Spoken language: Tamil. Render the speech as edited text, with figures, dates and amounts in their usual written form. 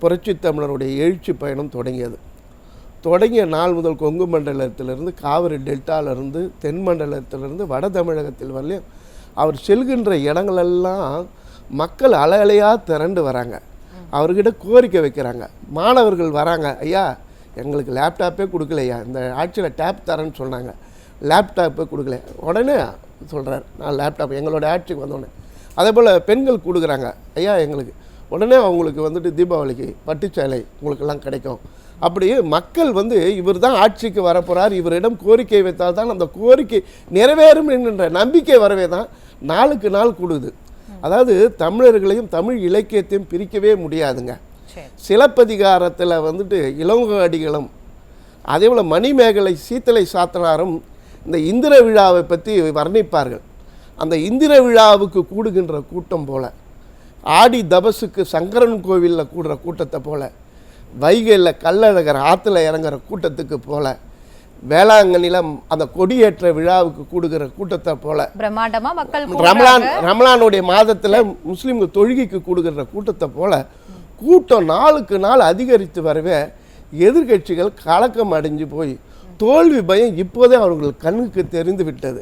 புரட்சி தமிழருடைய எழுச்சி பயணம் தொடங்கியது. தொடங்கிய நாள் முதல் கொங்கு மண்டலத்திலிருந்து, காவிரி டெல்டாவிலிருந்து, தென் மண்டலத்திலிருந்து, வட தமிழகத்தில் வரலையும் அவர் செல்கின்ற இடங்களெல்லாம் மக்கள் அலையாக திரண்டு வராங்க. அவர்கிட்ட கோரிக்கை வைக்கிறாங்க. மாணவர்கள் வராங்க, ஐயா எங்களுக்கு லேப்டாப்பே கொடுக்கலையா, இந்த ஆட்சியில் டேப் தரேன்னு சொன்னாங்க, லேப்டாப்பே கொடுக்கல. உடனே சொல்கிறார், நான் லேப்டாப் எங்களோட ஆட்சிக்கு வந்தோடனே. அதே போல் பெண்கள் கொடுக்குறாங்க, ஐயா எங்களுக்கு. உடனே அவங்களுக்கு வந்துட்டு தீபாவளிக்கு பட்டுச்சேலை உங்களுக்கெல்லாம் கிடைக்கும். அப்படி மக்கள் இவர் தான் ஆட்சிக்கு வரப்போகிறார், இவரிடம் கோரிக்கை வைத்தால் தான் அந்த கோரிக்கை நிறைவேறும் என்கின்ற நம்பிக்கை வரவே தான் நாளுக்கு நாள் கூடுது. அதாவது தமிழர்களையும் தமிழ் இலக்கியத்தையும் பிரிக்கவே முடியாதுங்க. சிலப்பதிகாரத்தில் இளங்கோ அடிகளும் அதே போல் மணிமேகலை சீத்தலை சாத்தனாரும் இந்த இந்திர விழாவை பற்றி வர்ணிப்பார்கள். அந்த இந்திர விழாவுக்கு கூடுகின்ற கூட்டம் போல், ஆடி தபசுக்கு சங்கரன் கோவிலில் கூடுற கூட்டத்தை போல், வைகையில் கள்ளழகர் ஆற்றுல இறங்குற கூட்டத்துக்கு போல், வேளாங்கண்ணில அந்த கொடியேற்ற விழாவுக்கு கூடுகிற கூட்டத்தை போல, பிரம்மாண்டமா மக்கள் ரமலானுடைய மாதத்தில் முஸ்லீம்கள் தொழுகைக்கு கூடுகிற கூட்டத்தை போல கூட்டம் நாளுக்கு நாள் அதிகரித்து வரவே எதிர்கட்சிகள் கலக்கம் அடைஞ்சு போய் தோல்வி பயம் இப்போதே அவர்கள் கண்ணுக்கு தெரிந்து விட்டது.